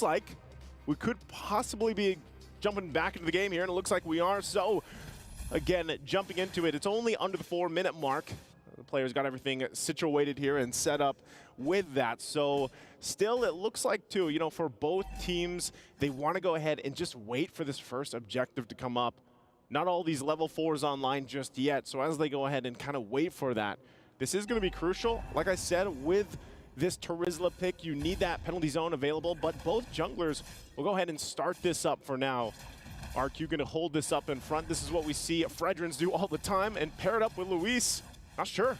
like we could possibly be jumping back into the game here, and it looks like we are. So, again, jumping into it, it's only under the 4-minute mark. The players got everything situated here and set up with that. So, still, it looks like, too, you know, for both teams, they want to go ahead and just wait for this first objective to come up. Not all these level 4s online just yet. So, as they go ahead and kind of wait for that, this is going to be crucial. Like I said, with this Terizla pick, you need that penalty zone available, but both junglers will go ahead and start this up for now. RRQ going to hold this up in front. This is what we see Fredrins do all the time, and pair it up with Luis. Not sure.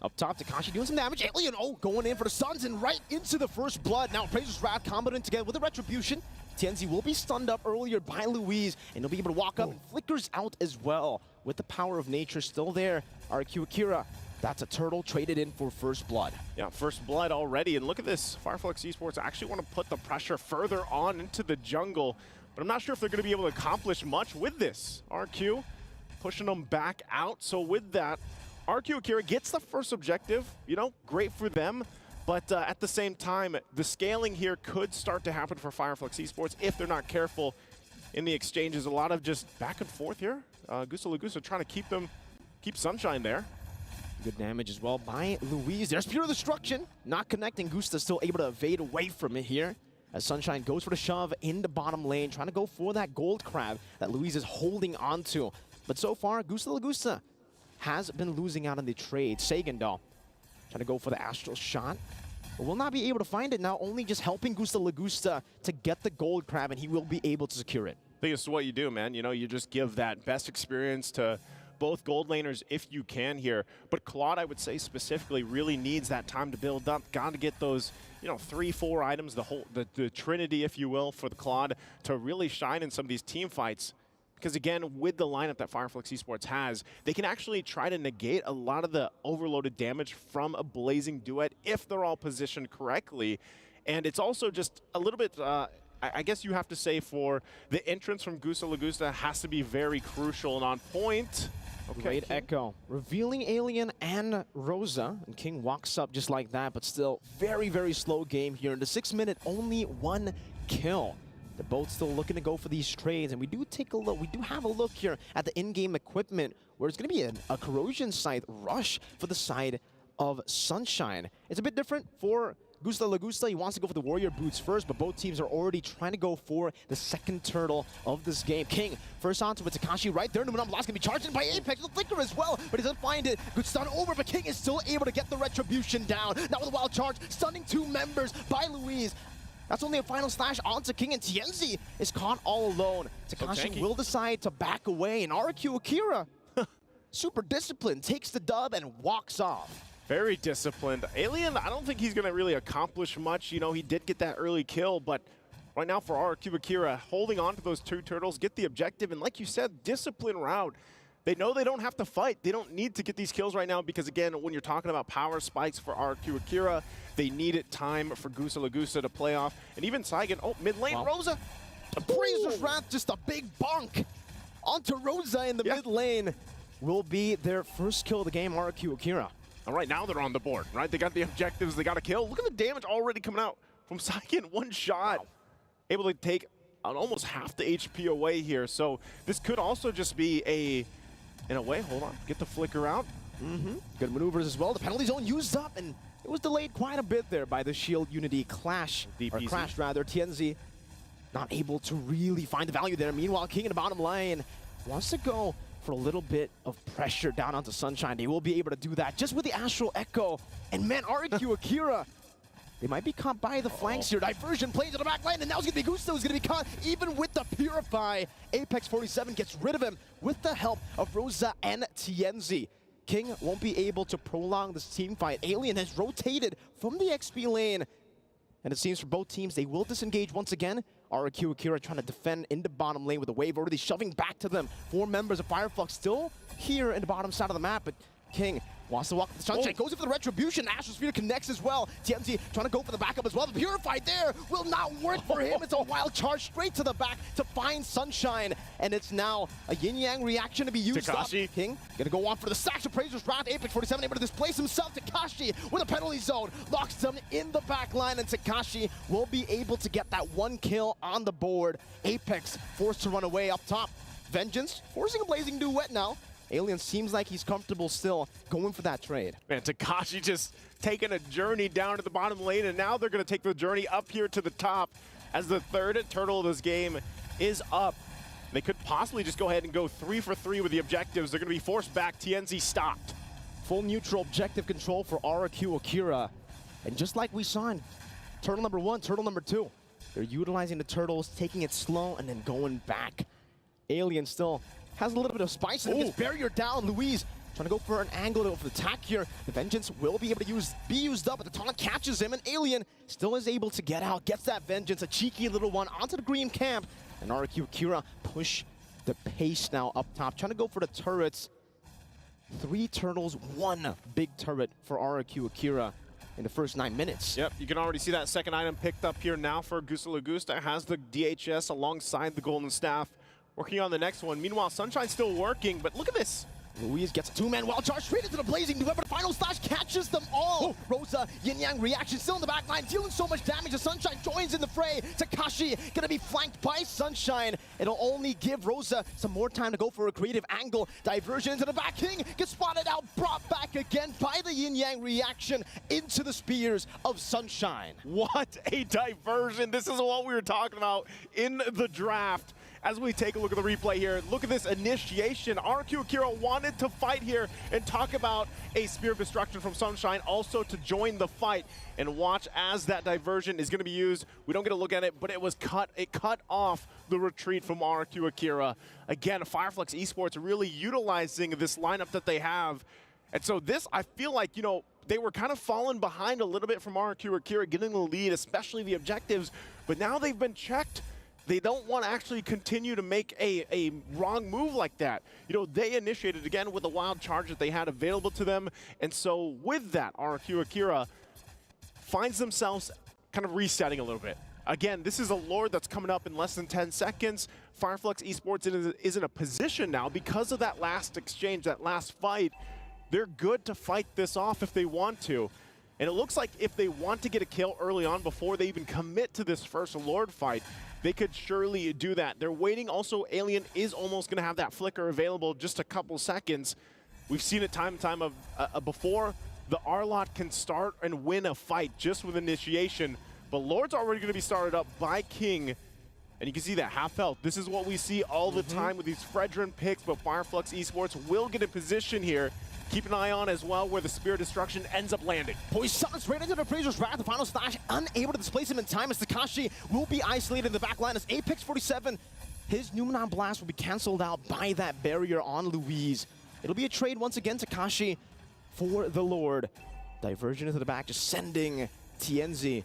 Up top, Takashi doing some damage. Alien, going in for the stuns and right into the first blood. Now, Appraiser's Wrath comboing together with the Retribution. Tienzi will be stunned up earlier by Luis, and he'll be able to walk up and flickers out as well. With the power of nature still there, RRQ AKIRA. That's a turtle traded in for first blood. Yeah, first blood already. And look at this. FIREFLUX Esports actually want to put the pressure further on into the jungle. But I'm not sure if they're going to be able to accomplish much with this. RRQ pushing them back out. So with that, RRQ AKIRA gets the first objective. You know, great for them. But at the same time, the scaling here could start to happen for FIREFLUX Esports if they're not careful in the exchanges. A lot of just back and forth here. Gusta trying to keep Sunshine there. Good damage as well by Luis. There's pure destruction. Not connecting. Gusta still able to evade away from it here. As Sunshine goes for the shove in the bottom lane, trying to go for that gold crab that Luis is holding onto. But so far, Gusta has been losing out on the trade. Sagan, though, trying to go for the astral shot. But will not be able to find it now, only just helping Gusta to get the gold crab, and he will be able to secure it. I think it's what you do, man. You know, you just give that best experience to both gold laners if you can here. But Claude, I would say specifically, really needs that time to build up. Got to get those, you know, 3-4 items, the trinity, if you will, for the Claude to really shine in some of these team fights. Because again, with the lineup that FIREFLUX Esports has, they can actually try to negate a lot of the overloaded damage from a Blazing Duet if they're all positioned correctly. And it's also just a little bit, I guess you have to say, for the entrance from Gusta has to be very crucial and on point. Okay, great echo. Revealing Alien and Rosa. And King walks up just like that, but still very, very slow game here. In the 6-minute, only 1 kill. They're both still looking to go for these trades, and we do take a look. We do have a look here at the in-game equipment, where it's going to be a corrosion scythe rush for the side of Sunshine. It's a bit different for Gusta. He wants to go for the warrior boots first, but both teams are already trying to go for the second turtle of this game. King first onto with Takashi right there. Numanam Lost going to be charged in by Apex. The flicker as well, but he doesn't find it. Good stun over, but King is still able to get the retribution down. Now with a wild charge, stunning 2 members by Luis. That's only a final slash onto King, and Tienzi is caught all alone. Takashi will decide to back away, and RRQ AKIRA, super disciplined, takes the dub and walks off. Very disciplined. Alien, I don't think he's going to really accomplish much. You know, he did get that early kill, but right now for RRQ AKIRA, holding on to those 2 turtles, get the objective, and like you said, discipline route. They know they don't have to fight. They don't need to get these kills right now because, again, when you're talking about power spikes for RRQ AKIRA, they needed time for Gusta to play off. And even Saigon, mid lane, Rosa. Appraiser's Wrath, just a big bonk onto Rosa in the mid lane. Will be their first kill of the game, RRQ AKIRA. All right, now they're on the board, right? They got the objectives, they got a kill. Look at the damage already coming out from Saigon, 1 shot. Wow. Able to take almost half the HP away here. So this could also just be in a way, hold on, get the flicker out. Good maneuvers as well. The penalty zone used up, and it was delayed quite a bit there by the Shield Unity clash, or crash rather. Tienzi not able to really find the value there. Meanwhile, King in the bottom lane wants to go for a little bit of pressure down onto Sunshine. They will be able to do that just with the Astral Echo. And man, RRQ AKIRA, they might be caught by the flanks here. Diversion plays to the back lane, and now it's going to be Gusta who's going to be caught even with the Purify. Apex 47 gets rid of him with the help of Rosa and Tienzi. King won't be able to prolong this team fight. Alien has rotated from the XP lane, and it seems for both teams they will disengage once again. RRQ AKIRA trying to defend in the bottom lane with a wave already shoving back to them. 4 members of FIREFLUX still here in the bottom side of the map, but King Wants to walk with the Sunshine, goes in for the Retribution. Astrosphere connects as well. TNZ trying to go for the backup as well. The Purified there will not work for him. It's a wild charge straight to the back to find Sunshine. And it's now a yin-yang reaction to be used up. King gonna go on for the Sax Appraiser's Wrath. Apex 47 able to displace himself. Takashi with a penalty zone. Locks them in the back line, and Takashi will be able to get that 1 kill on the board. Apex forced to run away up top. Vengeance forcing a blazing duet now. Alien seems like he's comfortable still going for that trade. Man, Takashi just taking a journey down to the bottom lane, and now they're going to take the journey up here to the top as the third turtle of this game is up. They could possibly just go ahead and go 3 for 3 with the objectives. They're going to be forced back. TNZ stopped. Full neutral objective control for RRQ AKIRA. And just like we saw in turtle number 1, turtle number 2, they're utilizing the turtles, taking it slow, and then going back. Alien still has a little bit of spice and gets barrier down. Louise trying to go for an angle to go for the attack here. The Vengeance will be able to be used up, but the taunt catches him, and Alien still is able to get out, gets that Vengeance, a cheeky little one onto the green camp. And RRQ AKIRA push the pace now up top, trying to go for the turrets. 3 turtles, 1 big turret for RRQ AKIRA in the first 9 minutes. Yep, you can already see that second item picked up here now for Gusta Lagusta. Has the DHS alongside the Golden Staff. Working on the next one. Meanwhile, Sunshine's still working, but look at this. Luis gets a 2-man wild charge straight into the blazing duet, but the final slash catches them all. Rosa, yin-yang reaction still in the back line, dealing so much damage as Sunshine joins in the fray. Takashi gonna be flanked by Sunshine. It'll only give Rosa some more time to go for a creative angle. Diversion into the back. King gets spotted out, brought back again by the yin-yang reaction into the spears of Sunshine. What a diversion. This is what we were talking about in the draft. As we take a look at the replay here, look at this initiation. RRQ AKIRA wanted to fight here and talk about a Spear of Destruction from Sunshine also to join the fight. And watch as that diversion is going to be used. We don't get a look at it, but it was cut. It cut off the retreat from RRQ AKIRA. Again, FIREFLUX Esports really utilizing this lineup that they have. And so this, I feel like, you know, they were kind of falling behind a little bit from RRQ AKIRA, getting the lead, especially the objectives. But now they've been checked. They don't want to actually continue to make a wrong move like that. You know, they initiated again with a wild charge that they had available to them. And so with that, RRQ AKIRA finds themselves kind of resetting a little bit. Again, this is a Lord that's coming up in less than 10 seconds. FIREFLUX Esports is in a position now because of that last exchange, that last fight. They're good to fight this off if they want to. And it looks like if they want to get a kill early on before they even commit to this first Lord fight, they could surely do that. They're waiting. Also, Alien is almost going to have that flicker available just a couple seconds. We've seen it time and time before. The R-Lot can start and win a fight just with initiation. But Lord's already going to be started up by King. And you can see that half health. This is what we see all the time with these Fredrin picks, but FIREFLUX Esports will get in position here. Keep an eye on as well where the Spear of Destruction ends up landing. Poisson straight into the Appraiser's Wrath. The final slash unable to displace him in time as Takashi will be isolated in the back line as Apex 47. His Numenon Blast will be canceled out by that barrier on Louise. It'll be a trade once again, Takashi for the Lord. Diversion into the back, just sending TNZ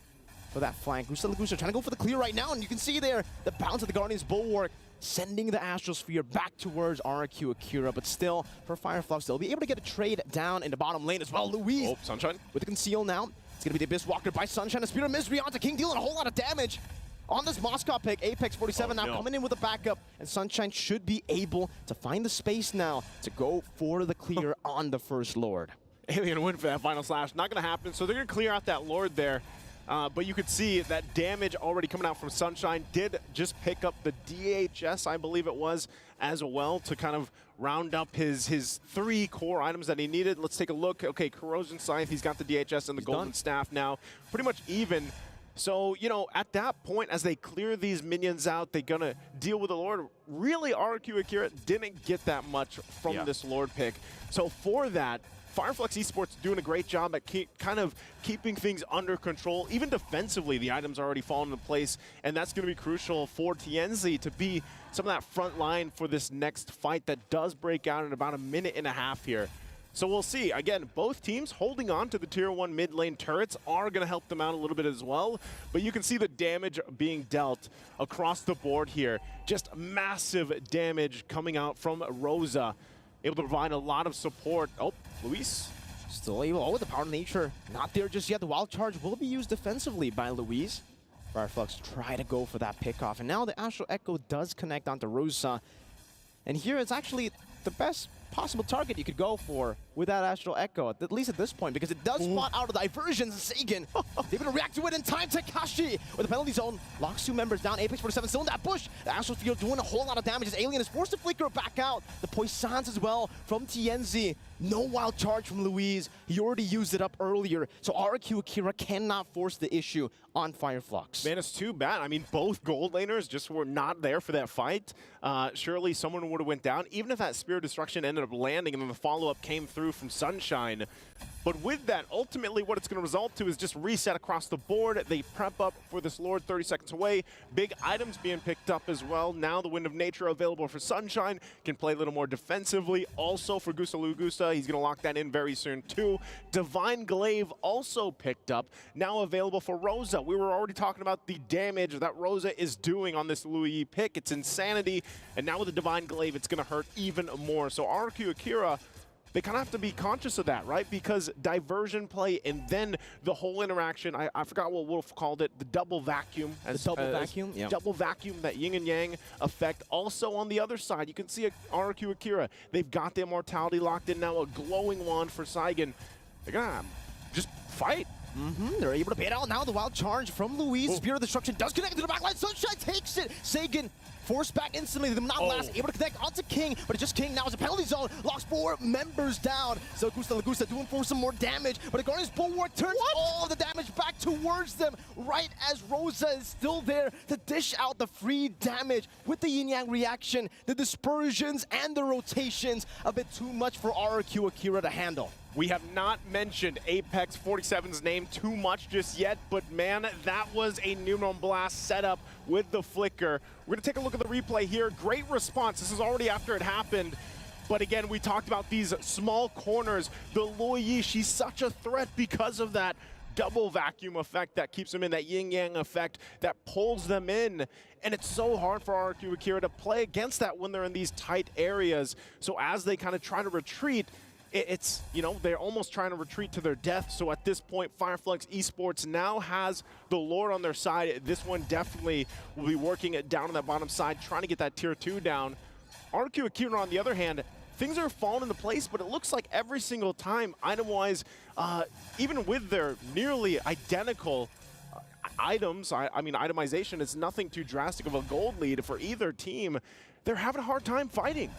for that flank. Gusta Lagusta trying to go for the clear right now, and you can see there the bounce of the Guardian's Bulwark, sending the Astrosphere back towards RRQ AKIRA, but still, for FIREFLUX, they'll be able to get a trade down in the bottom lane as well. Louise Sunshine with the conceal now. It's going to be the Abyss Walker by Sunshine. A Spear of Misery onto King, dealing a whole lot of damage on this Moscow pick. Apex 47 now coming in with a backup, and Sunshine should be able to find the space now to go for the clear on the first Lord. Alien win for that final slash. Not going to happen, so they're going to clear out that Lord there. But you could see that damage already coming out from Sunshine. Did just pick up the DHS, I believe it was, as well to kind of round up his 3 core items that he needed. Let's take a look. Okay, Corrosion Scythe, he's got the DHS and the Golden Staff now. Pretty much even. So, you know, at that point, as they clear these minions out, they're going to deal with the Lord. Really, RRQ AKIRA didn't get that much from this Lord pick. So for that, FIREFLUX Esports doing a great job at kind of keeping things under control. Even defensively, the items are already falling into place, and that's going to be crucial for TNZ to be some of that front line for this next fight that does break out in about a minute and a half here. So we'll see. Again, both teams holding on to the Tier 1 mid lane turrets are going to help them out a little bit as well. But you can see the damage being dealt across the board here. Just massive damage coming out from Rosa. Able to provide a lot of support. Oh, Luis Still able, oh, the power of nature. Not there just yet. The wild charge will be used defensively by Louise. FIREFLUX try to go for that pickoff. And now the Astral Echo does connect onto Rosa. And here it's actually the best possible target you could go for with that Astral Echo, at least at this point, because it does spot out of diversions. Sagan able to react to it in time. Takashi with the penalty zone locks 2 members down. Apex 47 still in that bush. The Astral Field doing a whole lot of damage as Alien is forced to flicker back out. The Poissons as well from TNZ. No wild charge from Louise. He already used it up earlier, so RRQ AKIRA cannot force the issue on FIREFLUX. Man, it's too bad. I mean, both gold laners just were not there for that fight. Surely someone would have went down, even if that Spear of Destruction ended up landing and then the follow-up came through from Sunshine. But with that, ultimately what it's going to result to is just reset across the board. They prep up for this Lord 30 seconds away. Big items being picked up as well. Now the Wind of Nature available for Sunshine. Can play a little more defensively. Also for Gusta Lugusta, he's going to lock that in very soon too. Divine Glaive also picked up. Now available for Rosa. We were already talking about the damage that Rosa is doing on this Louis pick. It's insanity. And now with the Divine Glaive, it's going to hurt even more. So RRQ AKIRA, they kind of have to be conscious of that, right? Because diversion play and then the whole interaction, I forgot what Wolf called it, the double vacuum. Yeah. Double vacuum, that yin and yang effect. Also on the other side, you can see RRQ AKIRA. They've got the immortality locked in now, a glowing wand for Saigon. They're gonna just fight. They're able to bait out now. The wild charge from Louise. Spear of Destruction does connect to the backline. Sunshine takes it. Sagan forced back instantly. The not last able to connect onto King, but it's just King now. It's a penalty zone. Locks 4 members down. So Gusta Lagusta doing for some more damage, but the Guardian's Bulwark turns all of the damage back towards them right as Rosa is still there to dish out the free damage with the yin-yang reaction, the dispersions, and the rotations. A bit too much for RRQ AKIRA to handle. We have not mentioned Apex 47's name too much just yet, but man, that was a Numeron Blast setup with the flicker. We're gonna take a look at the replay here. Great response. This is already after it happened. But again, we talked about these small corners. The Luoyi, she's such a threat because of that double vacuum effect that keeps them in, that yin-yang effect that pulls them in. And it's so hard for RRQ AKIRA to play against that when they're in these tight areas. So as they kind of try to retreat, it's, you know, they're almost trying to retreat to their death. So at this point, FIREFLUX Esports now has the Lord on their side. This one definitely will be working it down on that bottom side, trying to get that tier 2 down. RRQ AKIRA, on the other hand, things are falling into place, but it looks like every single time, item-wise, even with their nearly identical items, I mean, itemization is nothing too drastic of a gold lead for either team. They're having a hard time fighting.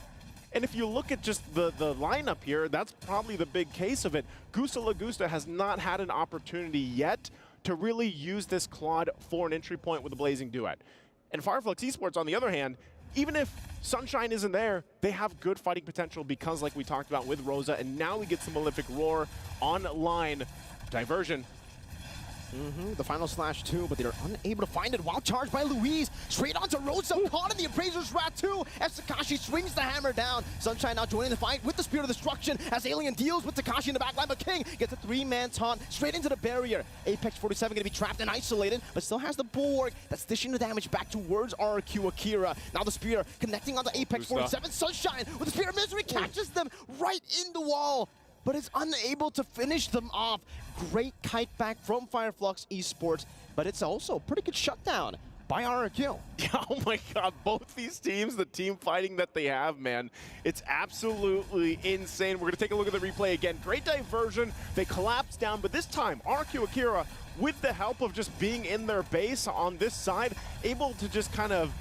And if you look at just the lineup here, that's probably the big case of it. Gusta Lagusta has not had an opportunity yet to really use this Claude for an entry point with the Blazing Duet. And FIREFLUX Esports, on the other hand, even if Sunshine isn't there, they have good fighting potential because, like we talked about with Rosa, and now we get some Malefic Roar online. Diversion. The final slash too, but they're unable to find it. Wild charge by Louise, straight onto Rosa, caught in the Appraiser's Wrath too, as Takashi swings the hammer down. Sunshine now joining the fight with the Spear of Destruction, as Alien deals with Takashi in the backline, but King gets a 3-man taunt straight into the barrier. Apex 47 gonna be trapped and isolated, but still has the Bulwark that's dishing the damage back towards RRQ AKIRA. Now the Spear connecting onto Apex 47, Sunshine with the Spear of Misery catches them right in the wall, but is unable to finish them off. Great kite back from FIREFLUX Esports, but it's also a pretty good shutdown by RRQ. Oh my god, both these teams, the team fighting that they have, man, it's absolutely insane. We're gonna take a look at the replay again. Great diversion, they collapse down, but this time, RRQ AKIRA, with the help of just being in their base on this side, able to just kind of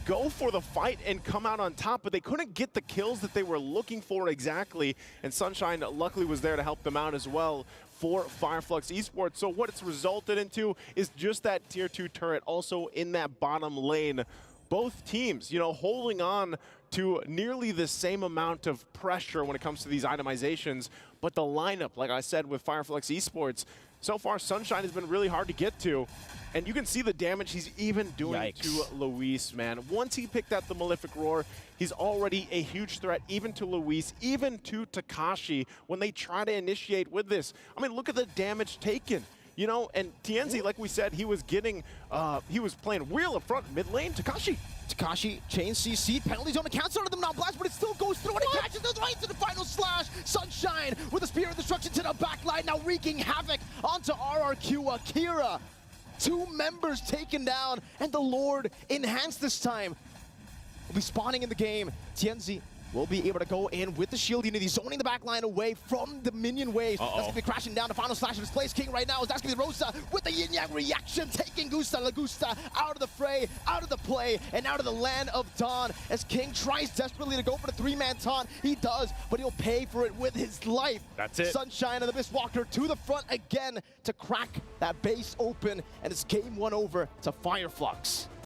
go for the fight and come out on top, but they couldn't get the kills that they were looking for exactly, and Sunshine luckily was there to help them out as well for FIREFLUX Esports. So what it's resulted into is just that tier 2 turret also in that bottom lane. Both teams, you know, holding on to nearly the same amount of pressure when it comes to these itemizations, but the lineup, like I said, with FIREFLUX Esports, so far Sunshine has been really hard to get to. And you can see the damage he's even doing to Luis, man. Once he picked out the Malefic Roar, he's already a huge threat even to Luis, even to Takashi when they try to initiate with this. I mean, look at the damage taken. You know, and Tienzi, like we said, he was getting, he was playing real up front, mid lane. Takashi chain CC, penalties on the cancel of them now blast, but it still goes through and it catches the right to the final slash. Sunshine with a spear of destruction to the back line, now wreaking havoc onto RRQ. AKIRA, 2 members taken down, and the Lord enhanced this time. Will be spawning in the game. Tienzi will be able to go in with the shield unity, zoning the back line away from the minion waves. That's going to be crashing down. The final slash of his place king right now is that's going to be Rosa with the yin-yang reaction, taking Lagusta out of the fray, out of the play, and out of the land of Dawn. As King tries desperately to go for the 3-man taunt, he does, but he'll pay for it with his life. That's it. Sunshine and the Mistwalker to the front again to crack that base open, and it's game 1 over to FIREFLUX.